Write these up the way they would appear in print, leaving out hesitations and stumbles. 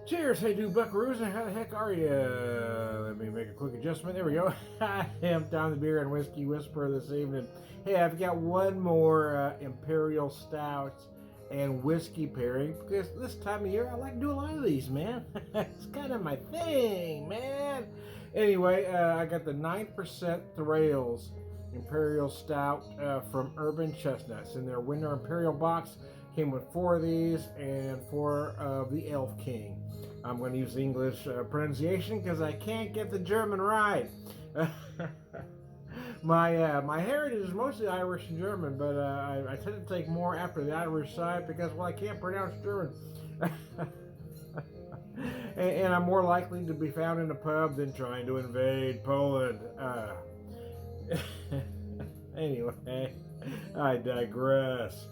Cheers, hey dude, buckaroos, and how the heck are you? Let me make a quick adjustment. There we go. I am Tom the Beer and Whiskey Whisperer this evening. Hey, I've got one more Imperial Stout and whiskey pairing because this time of year I like to do a lot of these, man. It's kind of my thing, man. Anyway, I got the 9% Thrails Imperial Stout from Urban Chestnuts in their Winter Imperial box. Came with 4 of these and 4 of the Elf King. I'm going to use the English pronunciation because I can't get the German right. My heritage is mostly Irish and German, but I tend to take more after the Irish side because, well, I can't pronounce German. And I'm more likely to be found in a pub than trying to invade Poland. Anyway, I digress.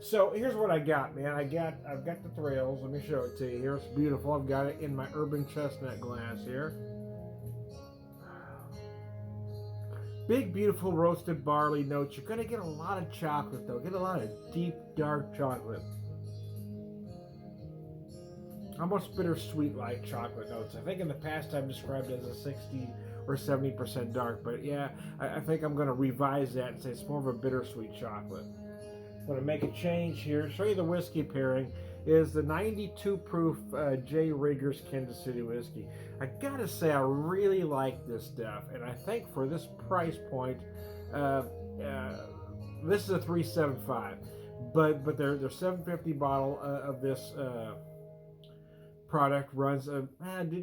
So here's what I got, man. I've got the Thrails. Let me show it to you here. It's beautiful. I've got it in my Urban Chestnut glass here. Big, beautiful roasted barley notes. You're going to get a lot of chocolate, though. Get a lot of deep, dark chocolate. Almost bittersweet like chocolate notes. I think in the past I've described it as a 60 or 70% dark, but yeah, I think I'm going to revise that and say it's more of a bittersweet chocolate. I'm going to make a change here. Show you the whiskey pairing. Is the 92 proof J. Riggers Kansas City whiskey. I gotta say I really like this stuff, and I think for this price point, this is a 375, but their 750 bottle of this product runs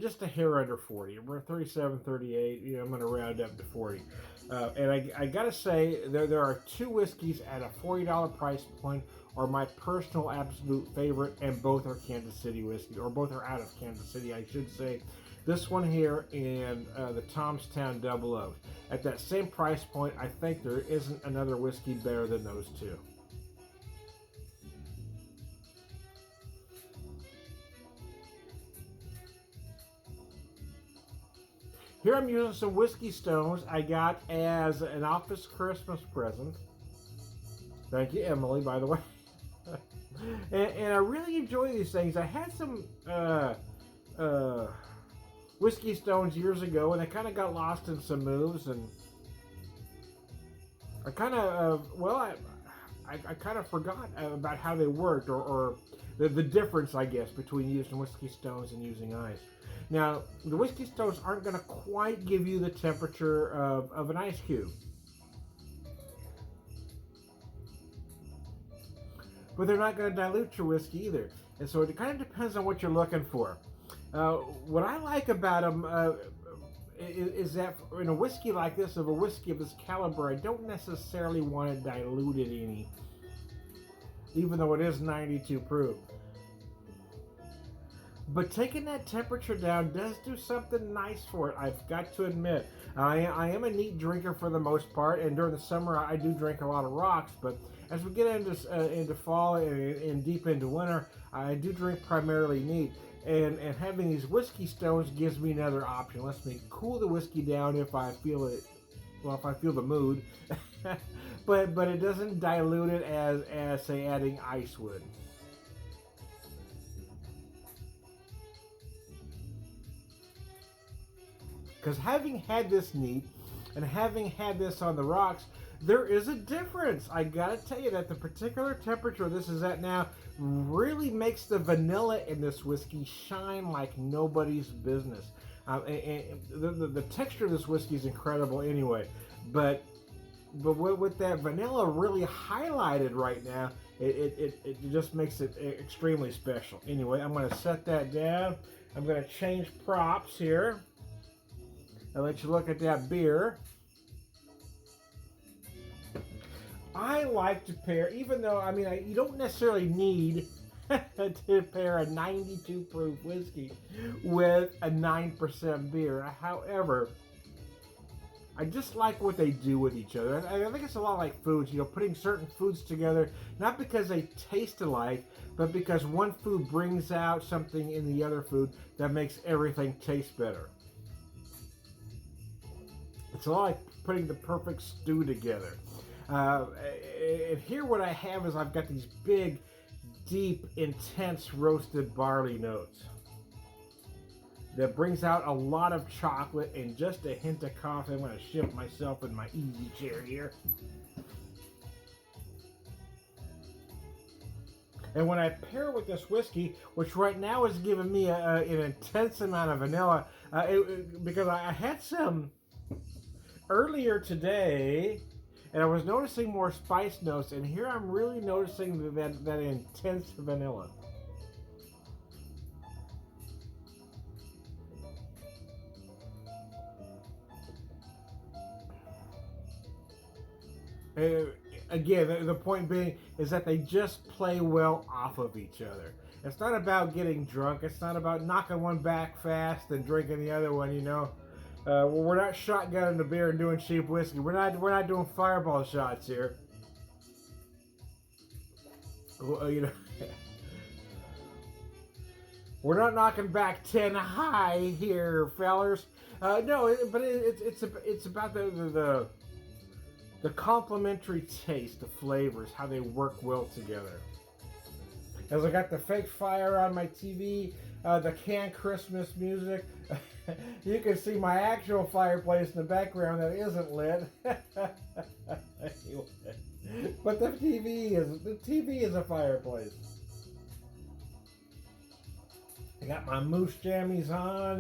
just a hair under 40. We're 37, 38. You know, I'm going to round up to 40. And I got to say, there are 2 whiskeys at a $40 price point are my personal absolute favorite, and both are Kansas City whiskey, or both are out of Kansas City, I should say. This one here and the Thomastown Double Oak. At that same price point, I think there isn't another whiskey better than those 2. Here I'm using some whiskey stones I got as an office Christmas present. Thank you, Emily, by the way. and I really enjoy these things. I had some whiskey stones years ago, and I kind of got lost in some moves, and I kind of, I kind of forgot about how they worked, or the difference, I guess, between using whiskey stones and using ice. Now, the whiskey stones aren't going to quite give you the temperature of an ice cube. But they're not going to dilute your whiskey either. And so it kind of depends on what you're looking for. What I like about them is that in a whiskey like this, of a whiskey of this caliber, I don't necessarily want it diluted any, even though it is 92 proof. But taking that temperature down does do something nice for it, I've got to admit. I am a neat drinker for the most part, and during the summer I do drink a lot of rocks, but as we get into fall and deep into winter, I do drink primarily neat. And having these whiskey stones gives me another option. Lets me cool the whiskey down if I feel it, well, if I feel the mood. but it doesn't dilute it as say adding ice would. Because having had this neat and having had this on the rocks, there is a difference. I gotta tell you that the particular temperature this is at now really makes the vanilla in this whiskey shine like nobody's business. And the texture of this whiskey is incredible anyway, but with that vanilla really highlighted right now, it just makes it extremely special. Anyway, I'm going to set that down. I'm going to change props here. I'll let you look at that beer. I like to pair, even though, I mean, you don't necessarily need to pair a 92 proof whiskey with a 9% beer. However, I just like what they do with each other. I think it's a lot like foods, you know, putting certain foods together, not because they taste alike, but because one food brings out something in the other food that makes everything taste better. It's a lot like putting the perfect stew together. And here what I have is I've got these big, deep, intense roasted barley notes. that brings out a lot of chocolate and just a hint of coffee. I'm going to shift myself in my easy chair here. And when I pair with this whiskey, which right now is giving me an intense amount of vanilla, because I had some earlier today, and I was noticing more spice notes, and here I'm really noticing that intense vanilla. Again, the point being is that they just play well off of each other. It's not about getting drunk. It's not about knocking one back fast and drinking the other one. We're not shotgunning the beer and doing cheap whiskey. We're not doing fireball shots here. We're not knocking back 10 high here, fellers. No, but it's about the complementary taste, the flavors, how they work well together. As I got the fake fire on my TV, the canned Christmas music, you can see my actual fireplace in the background that isn't lit. But the TV is a fireplace. I got my moose jammies on.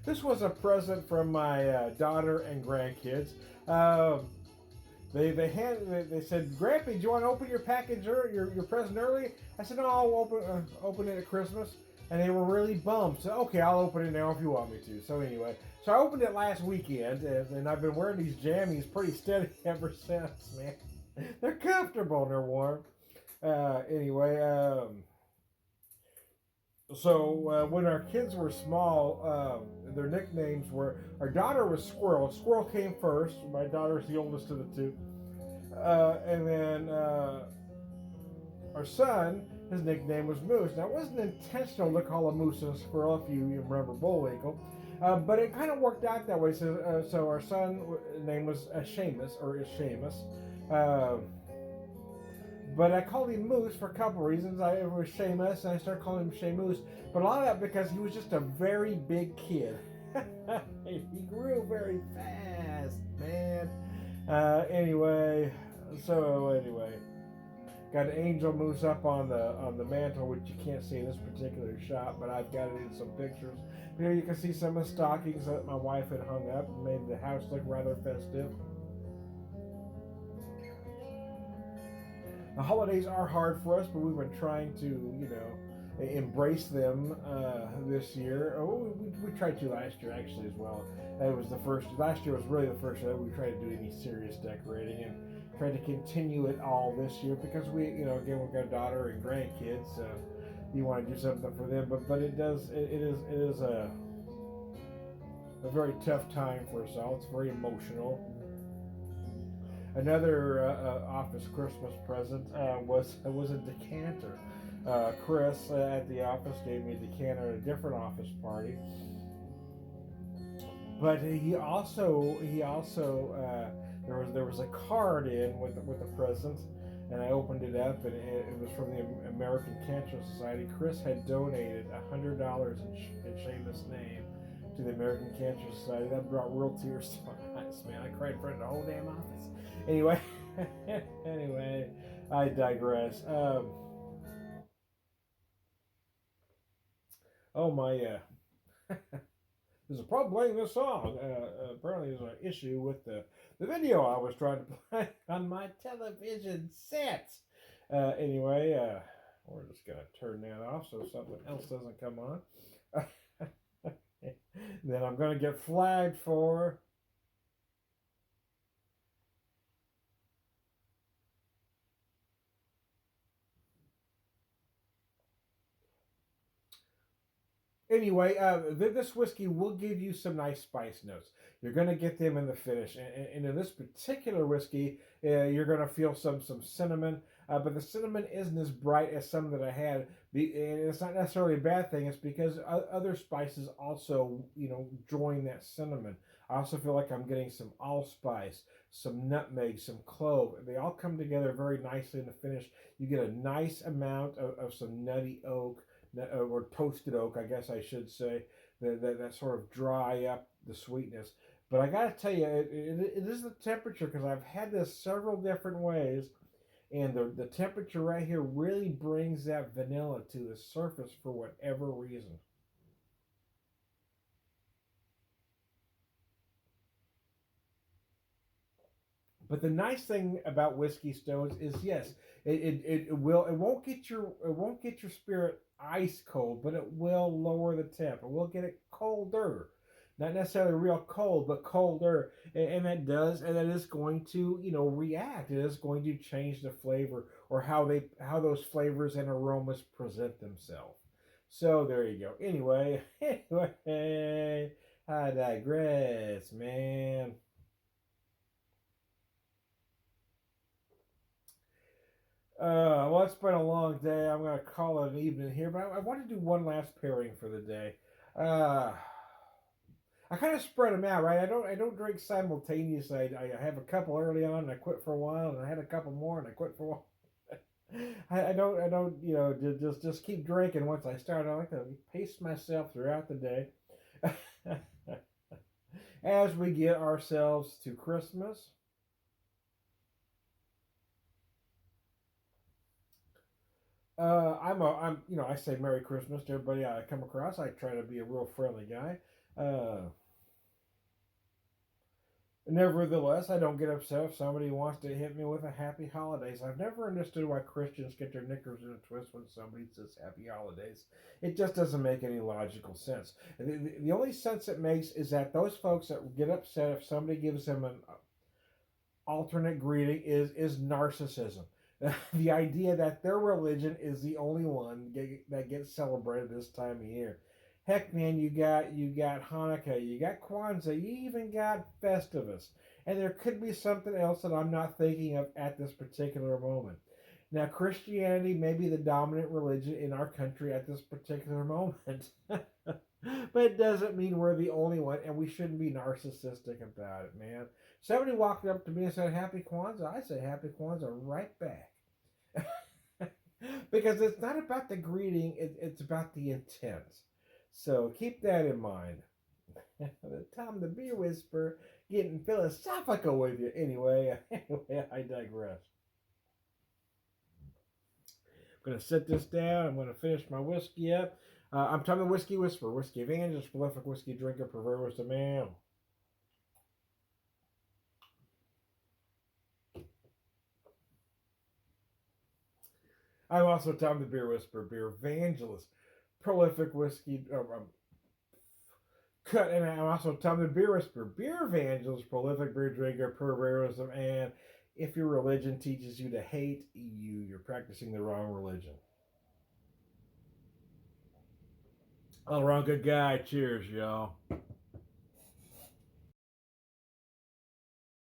This was a present from my daughter and grandkids. They said, "Grampy, do you want to open your package or your present early?" I said, "No, I'll open it at Christmas." And they were really bummed. So, okay, I'll open it now if you want me to. So anyway, I opened it last weekend, and I've been wearing these jammies pretty steady ever since, man. They're comfortable and they're warm. Anyway, so when our kids were small, their nicknames were, our daughter was Squirrel. Squirrel came first. My daughter's the oldest of the two. And then our son, his nickname was Moose. Now, it wasn't intentional to call a moose and a squirrel, if you remember Bullwinkle. But it kind of worked out that way. So our son's name was Seamus, or is Seamus. But I called him Moose for a couple reasons. It was Seamus, and I started calling him Seamus. But a lot of that because he was just a very big kid. He grew very fast, man. Anyway, got an angel moose up on the mantle, which you can't see in this particular shot, but I've got it in some pictures. Here you can see some of the stockings that my wife had hung up and made the house look rather festive. The holidays are hard for us, but we've been trying to, embrace them this year. Oh, we tried to last year actually as well. It was the first. Last year was really the first year that we tried to do any serious decorating, and tried to continue it all this year because again, we've got a daughter and grandkids, so you want to do something for them. But it is a very tough time for us all. It's very emotional. Another office Christmas present was a decanter. Chris at the office gave me a decanter at a different office party. But he also there was a card in with the present, and I opened it up, and it was from the American Cancer Society. Chris had donated $100 in Seamus' name to the American Cancer Society. That brought real tears to my eyes, man. I cried in front of the whole damn office. Anyway, I digress. There's a problem playing this song. Apparently, there's an issue with the video I was trying to play on my television set. Anyway, we're just going to turn that off so something else doesn't come on. Then I'm going to get flagged for... Anyway, this whiskey will give you some nice spice notes. You're going to get them in the finish. And in this particular whiskey, you're going to feel some cinnamon. But the cinnamon isn't as bright as some that I had. And it's not necessarily a bad thing. It's because other spices also, join that cinnamon. I also feel like I'm getting some allspice, some nutmeg, some clove. They all come together very nicely in the finish. You get a nice amount of some nutty oak, or toasted oak, I guess I should say. that sort of dry up the sweetness. But I got to tell you, it is the temperature because I've had this several different ways, and the temperature right here really brings that vanilla to the surface for whatever reason. But the nice thing about whiskey stones is yes, it won't get your spirit ice cold, but it will lower the temp. It will get it colder. Not necessarily real cold, but colder. And that is going to, react. It is going to change the flavor or how those flavors and aromas present themselves. So there you go. Anyway, anyway, I digress, man. Well, it's been a long day. I'm going to call it an evening here, but I want to do one last pairing for the day. Uh, I kind of spread them out, right? I don't drink simultaneously. I have a couple early on, and I quit for a while, and I had a couple more, and I quit for a while. I don't just keep drinking. Once I start, I like to pace myself throughout the day. As we get ourselves to Christmas. I say Merry Christmas to everybody I come across. I try to be a real friendly guy. Uh, Nevertheless, I don't get upset if somebody wants to hit me with a Happy Holidays. I've never understood why Christians get their knickers in a twist when somebody says Happy Holidays. It just doesn't make any logical sense. The only sense it makes is that those folks that get upset if somebody gives them an alternate greeting is narcissism. The idea that their religion is the only one that gets celebrated this time of year. Heck, man, you got Hanukkah, you got Kwanzaa, you even got Festivus, and there could be something else that I'm not thinking of at this particular moment. Now, Christianity may be the dominant religion in our country at this particular moment, but it doesn't mean we're the only one, and we shouldn't be narcissistic about it, man. Somebody walked up to me and said, Happy Kwanzaa. I said, Happy Kwanzaa right back. Because it's not about the greeting, it's about the intent. So keep that in mind. Tom the Beer Whisperer getting philosophical with you. Anyway, I digress. I'm going to set this down. I'm going to finish my whiskey up. I'm Tom the Whiskey Whisperer, whiskey evangelist, prolific whiskey drinker, pervert wisdom man. I'm also Tom the Beer Whisperer, beer evangelist, prolific whiskey. And I'm also Tom the Beer Whisperer, beer evangelist, prolific beer drinker, perverism, and if your religion teaches you to hate, you're practicing the wrong religion. All wrong, good guy. Cheers, y'all.